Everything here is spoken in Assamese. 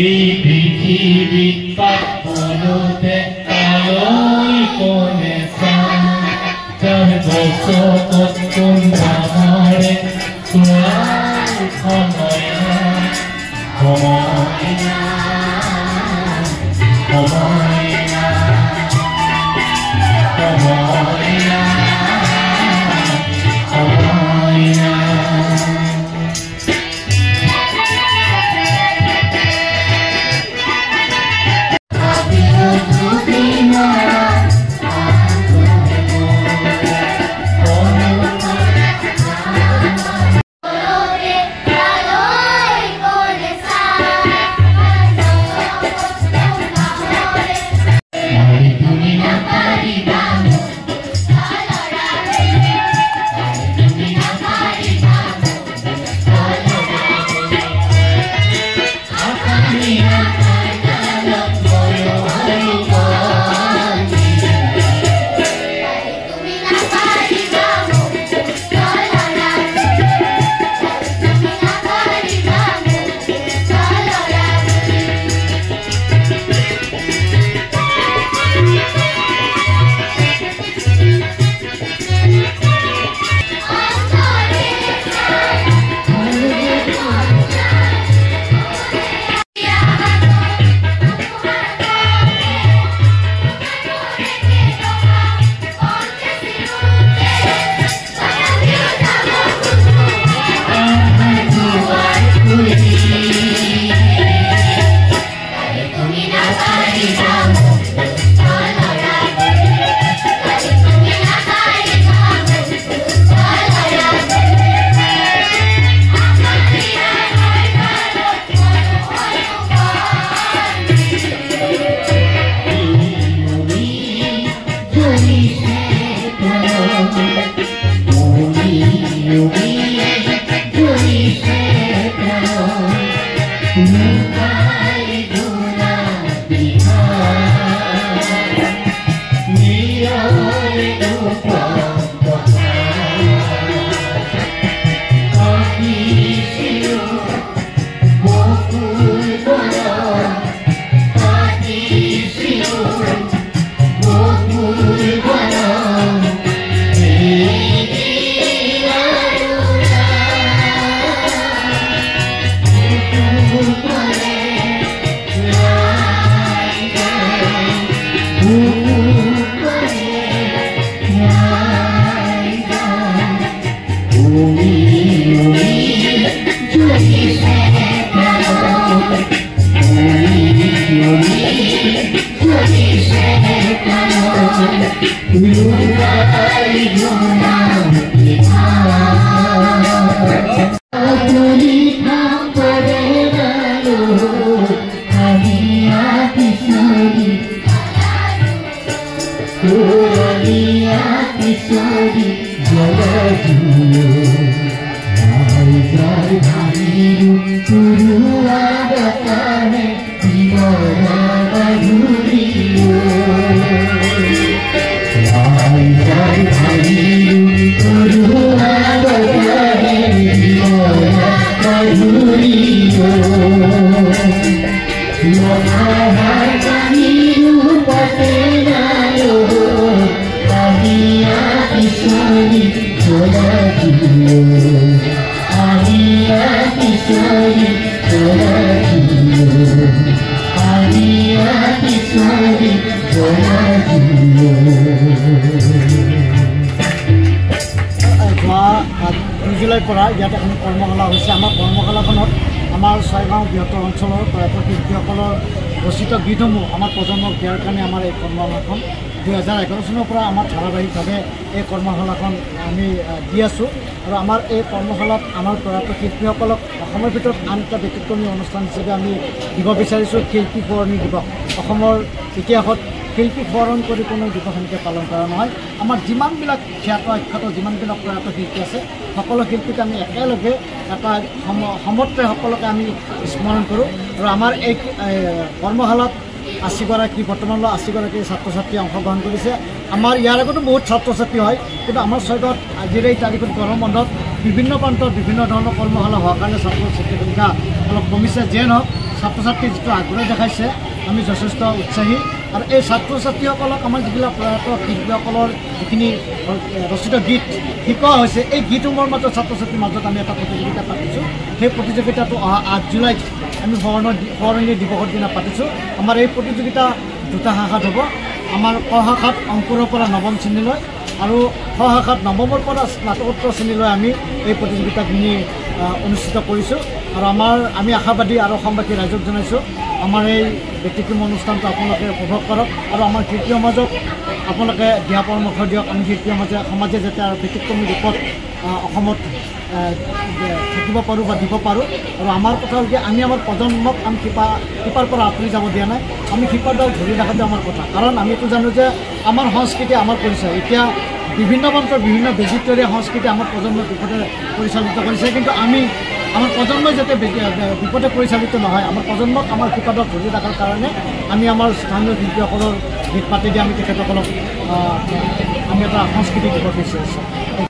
এই পৃথিবীত পাপলতে আলোই কোনে যাৰ বছৰত কোন নামৰে চোৱাৰ সময় জুলাইৰ পৰা ইয়াত এখন কৰ্মশালা হৈছে। আমাৰ কৰ্মশালাখনত আমাৰ ছয়গাঁও বৃহত্তৰ অঞ্চলৰ প্ৰয়াত শিল্পীসকলৰ ৰচিত গীতসমূহ আমাৰ প্ৰজন্মক দিয়াৰ কাৰণে আমাৰ এই কৰ্মশালাখন 2011 চনৰ পৰা আমাৰ ধাৰাবাহিকভাৱে এই কৰ্মশালাখন আমি দি আছোঁ। আৰু আমাৰ এই কৰ্মশালাত আমাৰ প্ৰয়াত শিল্পীসকলক অসমৰ ভিতৰত আন এটা ব্যতিক্ৰমী অনুষ্ঠান হিচাপে আমি দিব বিচাৰিছোঁ শিল্পী সোঁৱৰণি দিৱস। অসমৰ ইতিহাসত শিল্পী সোঁৱৰণ কৰি কোনো দিৱস এনেকৈ পালন কৰা নহয়। আমাৰ যিমানবিলাক খ্যাত আখ্যাত যিমানবিলাক প্ৰয়াত শিল্পী আছে সকলো শিল্পীক আমি একেলগে এটা সমত্ৰে সকলোকে আমি স্মৰণ কৰোঁ। আৰু আমাৰ এই কৰ্মশালাত 80গৰাকী বৰ্তমানলৈ 80গৰাকী ছাত্ৰ ছাত্ৰীয়ে অংশগ্ৰহণ কৰিছে। আমাৰ ইয়াৰ আগতো বহুত ছাত্ৰ ছাত্ৰী হয়, কিন্তু আমাৰ ছয়গাঁৱত আজিৰ এই তাৰিখত গৰম বন্ধত বিভিন্ন প্ৰান্তত বিভিন্ন ধৰণৰ কৰ্মশালা হোৱাৰ কাৰণে ছাত্ৰ ছাত্ৰীৰ সংখ্যা অলপ কমিছে। যিয়ে নহওক ছাত্ৰ ছাত্ৰীৰ যিটো আগ্ৰহ দেখাইছে আমি যথেষ্ট উৎসাহী। আৰু এই ছাত্ৰ ছাত্ৰীসকলক আমাৰ যিবিলাক প্ৰয়াত শিল্পীসকলৰ যিখিনি ৰচিত গীত শিকোৱা হৈছে, এই গীতসমূহৰ মাজত ছাত্ৰ ছাত্ৰীৰ মাজত আমি এটা প্ৰতিযোগিতা পাতিছোঁ। সেই প্ৰতিযোগিতাটো অহা 8 জুলাইত আমি সোঁৱৰণি দিৱসৰ দিনা পাতিছোঁ। আমাৰ এই প্ৰতিযোগিতা দুটা শাখাত হ'ব। আমাৰ ক শাখাত অংকুৰৰ পৰা নৱম শ্ৰেণীলৈ আৰু খ শাখাত নৱমৰ পৰা স্নাতকোত্তৰ শ্ৰেণীলৈ আমি এই প্ৰতিযোগিতাখিনি অনুষ্ঠিত কৰিছোঁ। আৰু আমি আশাবাদী আৰু অসমবাসী ৰাইজক জনাইছোঁ, আমাৰ এই ব্যক্তিক্ৰম অনুষ্ঠানটো আপোনালোকে উপভোগ কৰক আৰু আমাৰ শিল্পী সমাজক আপোনালোকে দিহা পৰামৰ্শ দিয়ক। আমি শিল্পী সমাজে যাতে আৰু ব্যতিক্ৰমী ৰূপত অসমত থাকিব পাৰোঁ বা দিব পাৰোঁ। আৰু আমাৰ কথা হ'ল কি, আমি আমাৰ প্ৰজন্মক আমি শিপাৰ পৰা আঁতৰি যাব দিয়া নাই। আমি শিপাৰডাল ধৰি ৰখাটো আমাৰ কথা। কাৰণ আমিতো জানো যে আমাৰ সংস্কৃতি আমাৰ পৰিচয়। এতিয়া বিভিন্ন প্ৰান্তৰ বিভিন্ন বেজিতৰীয়া সংস্কৃতি আমাৰ প্ৰজন্মক বিপদে পৰিচালিত কৰিছে, কিন্তু আমাৰ প্ৰজন্মই যাতে বিপদে পৰিচালিত নহয়, আমাৰ প্ৰজন্মক আমাৰ শিপাডাল ধৰি ৰখাৰ কাৰণে আমি আমাৰ স্থানীয় শিল্পীসকলৰ গীত পাতি দি আমি তেখেতসকলক আমি এটা সংস্কৃতি দিব বিচাৰিছোঁ।